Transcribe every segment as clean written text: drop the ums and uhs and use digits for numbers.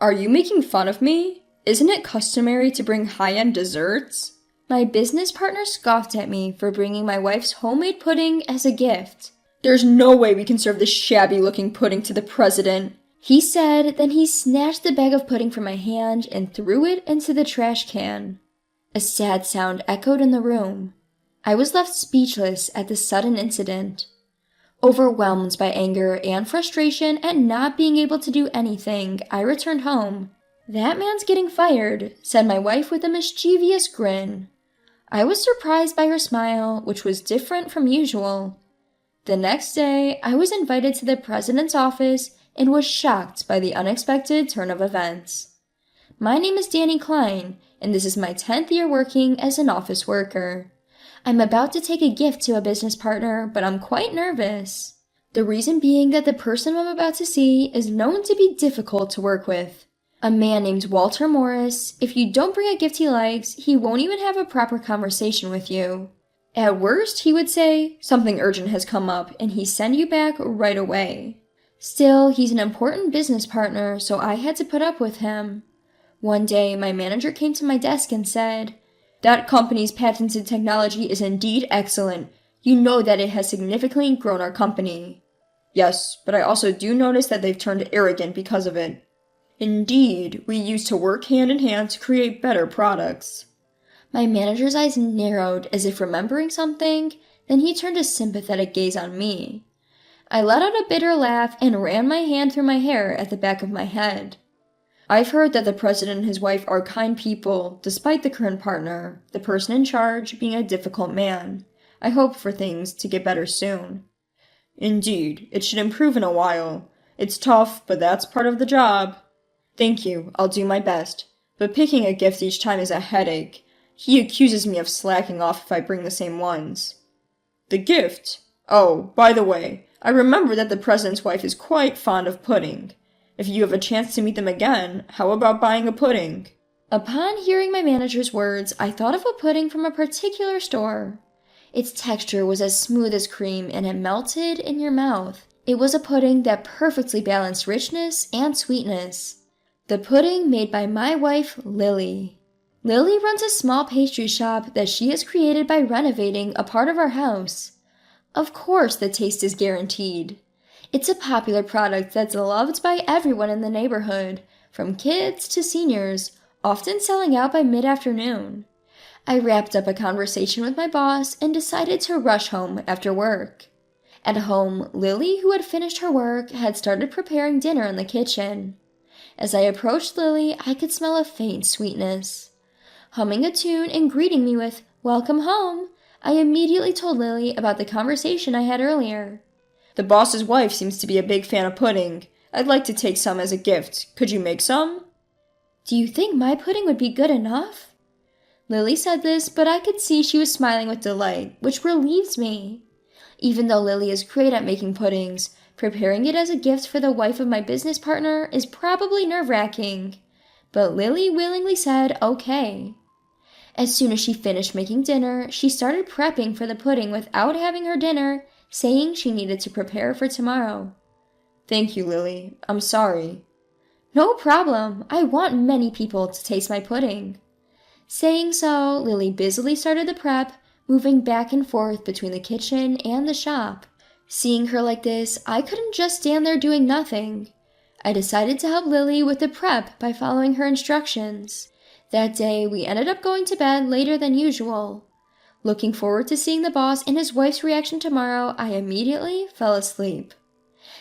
Are you making fun of me? Isn't it customary to bring high-end desserts? My business partner scoffed at me for bringing my wife's homemade pudding as a gift. There's no way we can serve this shabby-looking pudding to the president, he said, then he snatched the bag of pudding from my hand and threw it into the trash can. A sad sound echoed in the room. I was left speechless at this sudden incident. Overwhelmed by anger and frustration at not being able to do anything, I returned home. "That man's getting fired," said my wife with a mischievous grin. I was surprised by her smile, which was different from usual. The next day, I was invited to the president's office and was shocked by the unexpected turn of events. My name is Danny Klein, and this is my 10th year working as an office worker. I'm about to take a gift to a business partner, but I'm quite nervous. The reason being that the person I'm about to see is known to be difficult to work with. A man named Walter Morris. If you don't bring a gift he likes, he won't even have a proper conversation with you. At worst, he would say, "Something urgent has come up," and he'd send you back right away. Still, he's an important business partner, so I had to put up with him. One day, my manager came to my desk and said, "That company's patented technology is indeed excellent. You know that it has significantly grown our company." "Yes, but I also do notice that they've turned arrogant because of it." "Indeed, we used to work hand in hand to create better products." My manager's eyes narrowed as if remembering something, then he turned a sympathetic gaze on me. I let out a bitter laugh and ran my hand through my hair at the back of my head. "I've heard that the president and his wife are kind people, despite the current partner, the person in charge, being a difficult man. I hope for things to get better soon." "Indeed, it should improve in a while. It's tough, but that's part of the job." "Thank you, I'll do my best. But picking a gift each time is a headache. He accuses me of slacking off if I bring the same ones." "The gift? Oh, by the way, I remember that the president's wife is quite fond of pudding. If you have a chance to meet them again, how about buying a pudding?" Upon hearing my manager's words, I thought of a pudding from a particular store. Its texture was as smooth as cream and it melted in your mouth. It was a pudding that perfectly balanced richness and sweetness. The pudding made by my wife, Lily. Lily runs a small pastry shop that she has created by renovating a part of our house. Of course, the taste is guaranteed. It's a popular product that's loved by everyone in the neighborhood, from kids to seniors, often selling out by mid-afternoon. I wrapped up a conversation with my boss and decided to rush home after work. At home, Lily, who had finished her work, had started preparing dinner in the kitchen. As I approached Lily, I could smell a faint sweetness. Humming a tune and greeting me with, "Welcome home," I immediately told Lily about the conversation I had earlier. "The boss's wife seems to be a big fan of pudding. I'd like to take some as a gift. Could you make some?" "Do you think my pudding would be good enough?" Lily said this, but I could see she was smiling with delight, which relieved me. Even though Lily is great at making puddings, preparing it as a gift for the wife of my business partner is probably nerve-wracking. But Lily willingly said okay. As soon as she finished making dinner, she started prepping for the pudding without having her dinner, saying she needed to prepare for tomorrow. "Thank you, Lily. I'm sorry." "No problem. I want many people to taste my pudding." Saying so, Lily busily started the prep, moving back and forth between the kitchen and the shop. Seeing her like this, I couldn't just stand there doing nothing. I decided to help Lily with the prep by following her instructions. That day, we ended up going to bed later than usual. Looking forward to seeing the boss and his wife's reaction tomorrow, I immediately fell asleep.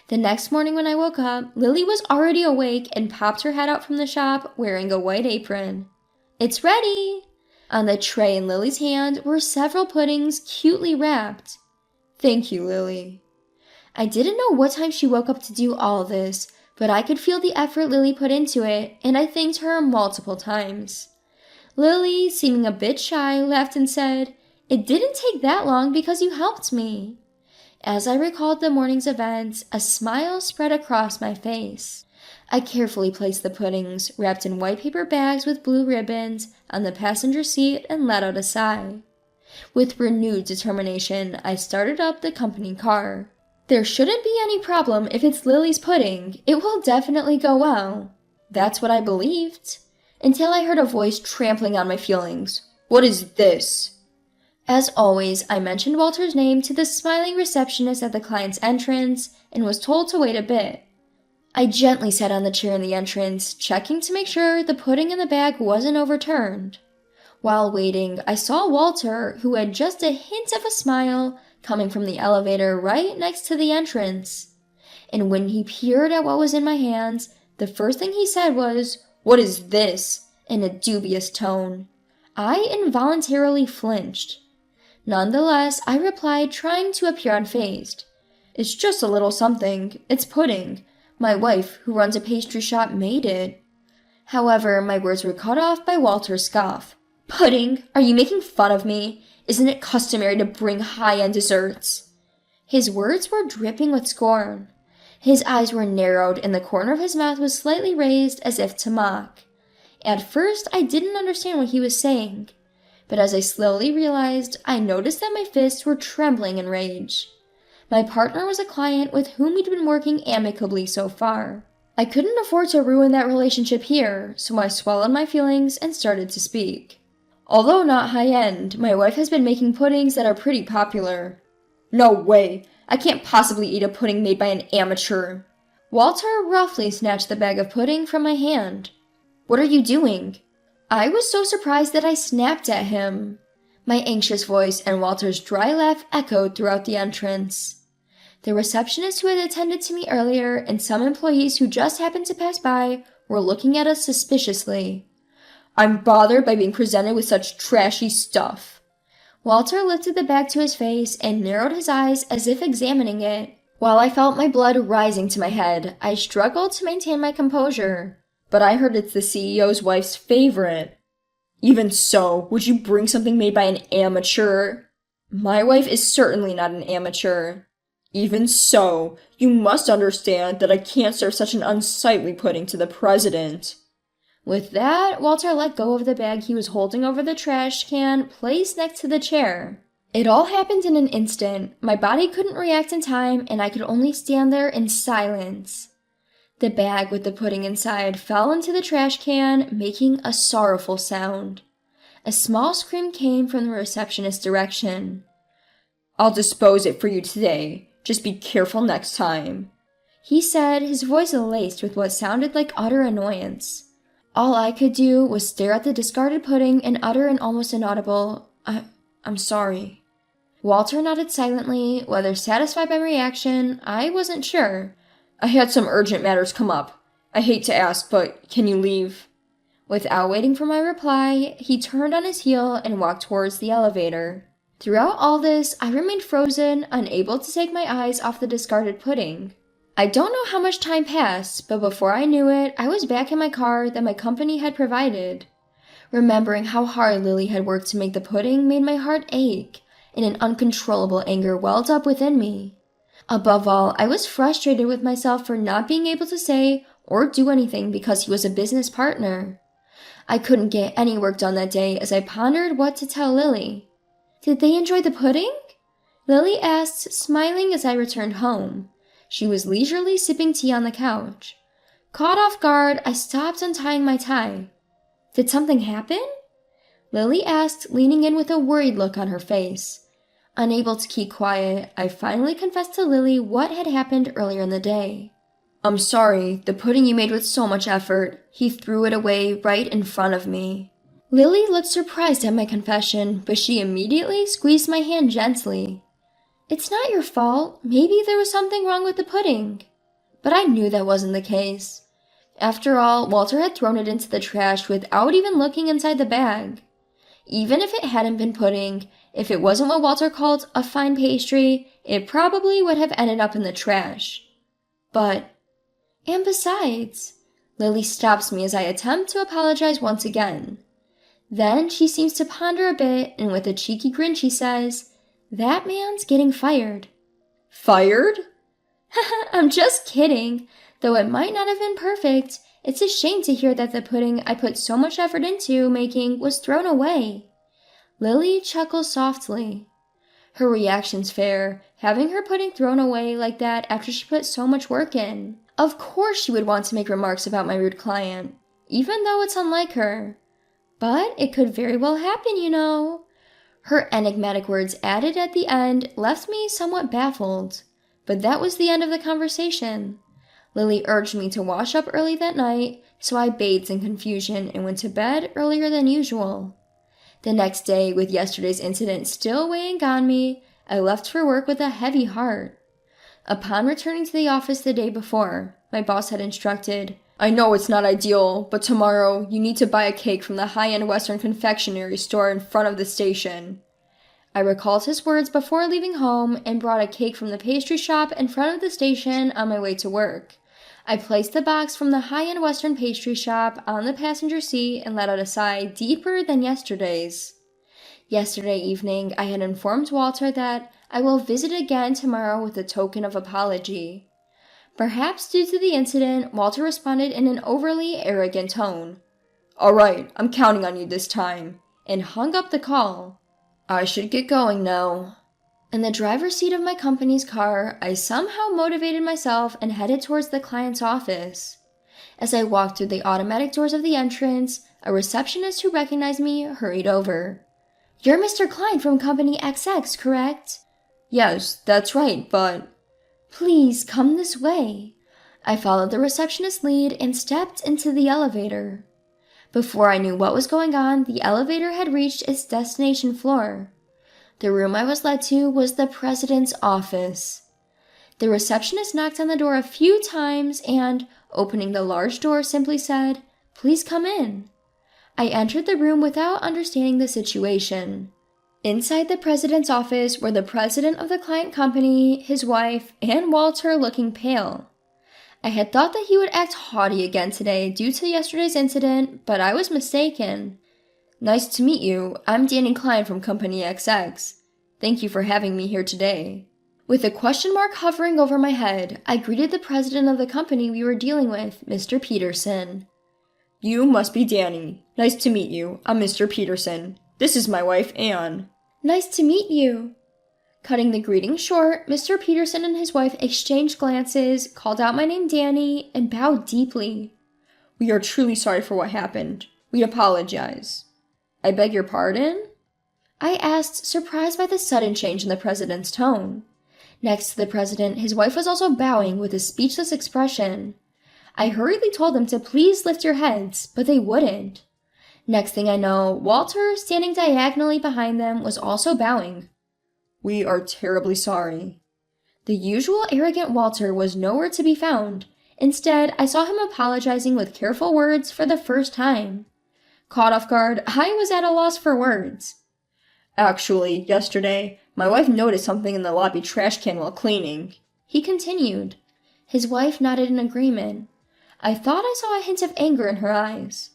The next morning when I woke up, Lily was already awake and popped her head out from the shop wearing a white apron. "It's ready!" On the tray in Lily's hand were several puddings cutely wrapped. "Thank you, Lily." I didn't know what time she woke up to do all this, but I could feel the effort Lily put into it, and I thanked her multiple times. Lily, seeming a bit shy, laughed and said, "It didn't take that long because you helped me." As I recalled the morning's events, a smile spread across my face. I carefully placed the puddings, wrapped in white paper bags with blue ribbons, on the passenger seat and let out a sigh. With renewed determination, I started up the company car. There shouldn't be any problem if it's Lily's pudding. It will definitely go well. That's what I believed. Until I heard a voice trampling on my feelings. What is this? As always, I mentioned Walter's name to the smiling receptionist at the client's entrance and was told to wait a bit. I gently sat on the chair in the entrance, checking to make sure the pudding in the bag wasn't overturned. While waiting, I saw Walter, who had just a hint of a smile, coming from the elevator right next to the entrance. And when he peered at what was in my hands, the first thing he said was, "What is this?" in a dubious tone. I involuntarily flinched. Nonetheless, I replied, trying to appear unfazed. "It's just a little something. It's pudding. My wife, who runs a pastry shop, made it." However, my words were cut off by Walter's scoff. "Pudding? Are you making fun of me? Isn't it customary to bring high-end desserts?" His words were dripping with scorn. His eyes were narrowed and the corner of his mouth was slightly raised as if to mock. At first, I didn't understand what he was saying, but as I slowly realized, I noticed that my fists were trembling in rage. My partner was a client with whom we'd been working amicably so far. I couldn't afford to ruin that relationship here, so I swallowed my feelings and started to speak. "Although not high-end, my wife has been making puddings that are pretty popular." "No way! I can't possibly eat a pudding made by an amateur." Walter roughly snatched the bag of pudding from my hand. "What are you doing?" I was so surprised that I snapped at him. My anxious voice and Walter's dry laugh echoed throughout the entrance. The receptionist who had attended to me earlier and some employees who just happened to pass by were looking at us suspiciously. "I'm bothered by being presented with such trashy stuff." Walter lifted the bag to his face and narrowed his eyes as if examining it. While I felt my blood rising to my head, I struggled to maintain my composure. "But I heard it's the CEO's wife's favorite." "Even so, would you bring something made by an amateur?" "My wife is certainly not an amateur." "Even so, you must understand that I can't serve such an unsightly pudding to the president." With that, Walter let go of the bag he was holding over the trash can placed next to the chair. It all happened in an instant. My body couldn't react in time, and I could only stand there in silence. The bag with the pudding inside fell into the trash can, making a sorrowful sound. A small scream came from the receptionist's direction. "I'll dispose it for you today. Just be careful next time," he said, his voice laced with what sounded like utter annoyance. All I could do was stare at the discarded pudding and utter an almost inaudible, I'm sorry." Walter nodded silently, whether satisfied by my reaction, I wasn't sure. "I had some urgent matters come up. I hate to ask, but can you leave?" Without waiting for my reply, he turned on his heel and walked towards the elevator. Throughout all this, I remained frozen, unable to take my eyes off the discarded pudding. I don't know how much time passed, but before I knew it, I was back in my car that my company had provided. Remembering how hard Lily had worked to make the pudding made my heart ache, and an uncontrollable anger welled up within me. Above all, I was frustrated with myself for not being able to say or do anything because he was a business partner. I couldn't get any work done that day as I pondered what to tell Lily. "Did they enjoy the pudding?" Lily asked, smiling as I returned home. She was leisurely sipping tea on the couch. Caught off guard, I stopped untying my tie. "Did something happen?" Lily asked, leaning in with a worried look on her face. Unable to keep quiet, I finally confessed to Lily what had happened earlier in the day. "I'm sorry, the pudding you made with so much effort. He threw it away right in front of me." Lily looked surprised at my confession, but she immediately squeezed my hand gently. "It's not your fault. Maybe there was something wrong with the pudding." But I knew that wasn't the case. After all, Walter had thrown it into the trash without even looking inside the bag. Even if it hadn't been pudding, if it wasn't what Walter called a fine pastry, it probably would have ended up in the trash. And besides, Lily stops me as I attempt to apologize once again. Then she seems to ponder a bit, and with a cheeky grin she says, "That man's getting fired." "Fired?" I'm just kidding. Though it might not have been perfect, it's a shame to hear that the pudding I put so much effort into making was thrown away. Lily chuckles softly. Her reaction's fair, having her pudding thrown away like that after she put so much work in. Of course she would want to make remarks about my rude client, even though it's unlike her. But it could very well happen, you know. Her enigmatic words added at the end left me somewhat baffled. But that was the end of the conversation. Lily urged me to wash up early that night, so I bathed in confusion and went to bed earlier than usual. The next day, with yesterday's incident still weighing on me, I left for work with a heavy heart. Upon returning to the office the day before, my boss had instructed, "I know it's not ideal, but tomorrow you need to buy a cake from the high-end Western confectionery store in front of the station." I recalled his words before leaving home and brought a cake from the pastry shop in front of the station on my way to work. I placed the box from the high-end Western pastry shop on the passenger seat and let out a sigh deeper than yesterday's. Yesterday evening, I had informed Walter that I will visit again tomorrow with a token of apology. Perhaps due to the incident, Walter responded in an overly arrogant tone. "All right, I'm counting on you this time," and hung up the call. I should get going now. In the driver's seat of my company's car, I somehow motivated myself and headed towards the client's office. As I walked through the automatic doors of the entrance, a receptionist who recognized me hurried over. "You're Mr. Klein from Company XX, correct?" "Yes, that's right, but—" "Please come this way." I followed the receptionist's lead and stepped into the elevator. Before I knew what was going on, the elevator had reached its destination floor. The room I was led to was the president's office. The receptionist knocked on the door a few times and, opening the large door, simply said, "Please come in." I entered the room without understanding the situation. Inside the president's office were the president of the client company, his wife, and Walter looking pale. I had thought that he would act haughty again today due to yesterday's incident, but I was mistaken. "Nice to meet you. I'm Danny Klein from Company XX. Thank you for having me here today." With a question mark hovering over my head, I greeted the president of the company we were dealing with, Mr. Peterson. "You must be Danny. Nice to meet you. I'm Mr. Peterson. This is my wife, Anne." "Nice to meet you." Cutting the greeting short, Mr. Peterson and his wife exchanged glances, called out my name Danny, and bowed deeply. "We are truly sorry for what happened. We apologize." "I beg your pardon?" I asked, surprised by the sudden change in the president's tone. Next to the president, his wife was also bowing with a speechless expression. I hurriedly told them to please lift your heads, but they wouldn't. Next thing I know, Walter, standing diagonally behind them, was also bowing. "We are terribly sorry." The usual arrogant Walter was nowhere to be found. Instead, I saw him apologizing with careful words for the first time. Caught off guard, I was at a loss for words. "Actually, yesterday, my wife noticed something in the lobby trash can while cleaning," he continued. His wife nodded in agreement. I thought I saw a hint of anger in her eyes.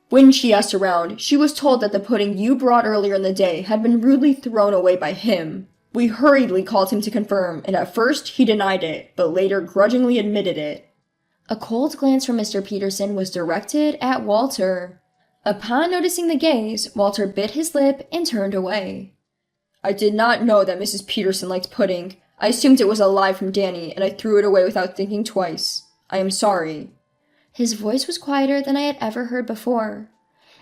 "When she asked around, she was told that the pudding you brought earlier in the day had been rudely thrown away by him. We hurriedly called him to confirm, and at first he denied it, but later grudgingly admitted it." A cold glance from Mr. Peterson was directed at Walter. Upon noticing the gaze, Walter bit his lip and turned away. "I did not know that Mrs. Peterson liked pudding. I assumed it was a lie from Danny, and I threw it away without thinking twice. I am sorry." His voice was quieter than I had ever heard before.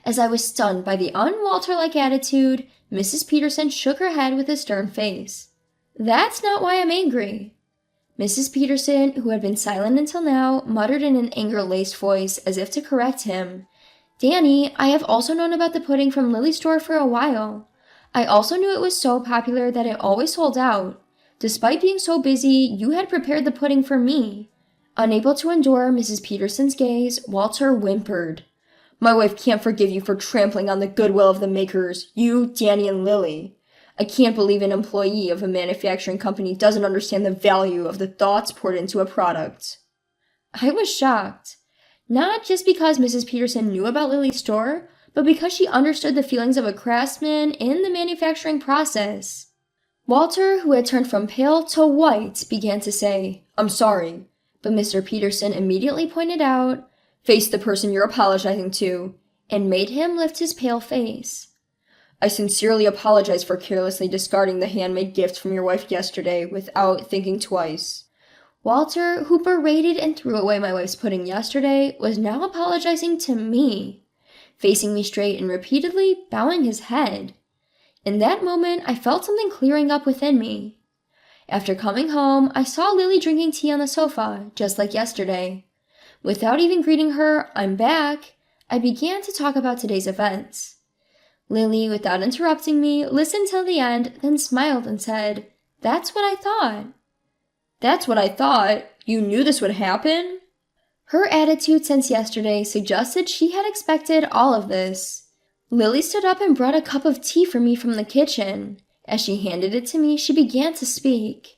As I was stunned by the un-Walter-like attitude, Mrs. Peterson shook her head with a stern face. "That's not why I'm angry." Mrs. Peterson, who had been silent until now, muttered in an anger-laced voice as if to correct him. "Danny, I have also known about the pudding from Lily's store for a while. I also knew it was so popular that it always sold out. Despite being so busy, you had prepared the pudding for me." Unable to endure Mrs. Peterson's gaze, Walter whimpered. "My wife can't forgive you for trampling on the goodwill of the makers, you, Danny, and Lily. I can't believe an employee of a manufacturing company doesn't understand the value of the thoughts poured into a product." I was shocked. Not just because Mrs. Peterson knew about Lily's store, but because she understood the feelings of a craftsman in the manufacturing process. Walter, who had turned from pale to white, began to say, "I'm sorry," but Mr. Peterson immediately pointed out, "Face the person you're apologizing to," and made him lift his pale face. "I sincerely apologize for carelessly discarding the handmade gift from your wife yesterday without thinking twice." Walter, who berated and threw away my wife's pudding yesterday, was now apologizing to me, facing me straight and repeatedly bowing his head. In that moment, I felt something clearing up within me. After coming home, I saw Lily drinking tea on the sofa, just like yesterday. Without even greeting her, "I'm back," I began to talk about today's events. Lily, without interrupting me, listened till the end, then smiled and said, "That's what I thought." "That's what I thought? You knew this would happen?" Her attitude since yesterday suggested she had expected all of this. Lily stood up and brought a cup of tea for me from the kitchen. As she handed it to me, she began to speak.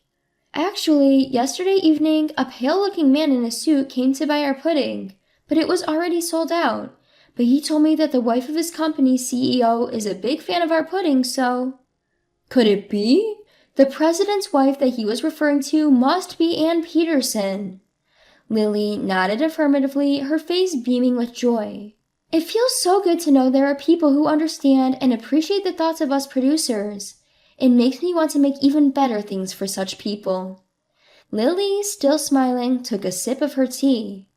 "Actually, yesterday evening, a pale-looking man in a suit came to buy our pudding, but it was already sold out. But he told me that the wife of his company's CEO is a big fan of our pudding, so—" "Could it be?" The president's wife that he was referring to must be Ann Peterson. Lily nodded affirmatively, her face beaming with joy. "It feels so good to know there are people who understand and appreciate the thoughts of us producers. It makes me want to make even better things for such people." Lily, still smiling, took a sip of her tea.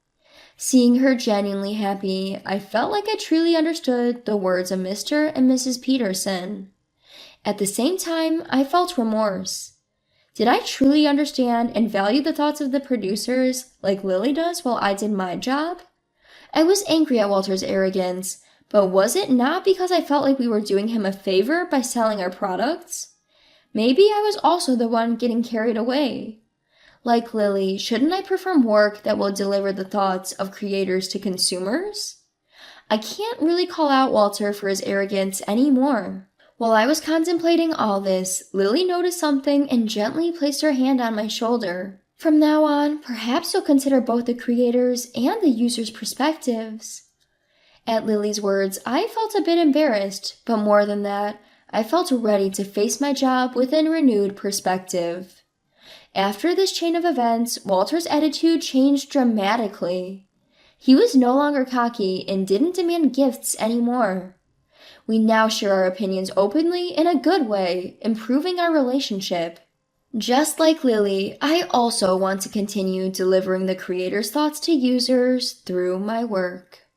Seeing her genuinely happy, I felt like I truly understood the words of Mr. and Mrs. Peterson. At the same time, I felt remorse. Did I truly understand and value the thoughts of the producers like Lily does while I did my job? I was angry at Walter's arrogance, but was it not because I felt like we were doing him a favor by selling our products? Maybe I was also the one getting carried away. Like Lily, shouldn't I perform work that will deliver the thoughts of creators to consumers? I can't really call out Walter for his arrogance anymore. While I was contemplating all this, Lily noticed something and gently placed her hand on my shoulder. "From now on, perhaps you'll consider both the creators and the users' perspectives." At Lily's words, I felt a bit embarrassed, but more than that, I felt ready to face my job with a renewed perspective. After this chain of events, Walter's attitude changed dramatically. He was no longer cocky and didn't demand gifts anymore. We now share our opinions openly in a good way, improving our relationship. Just like Lily, I also want to continue delivering the creator's thoughts to users through my work.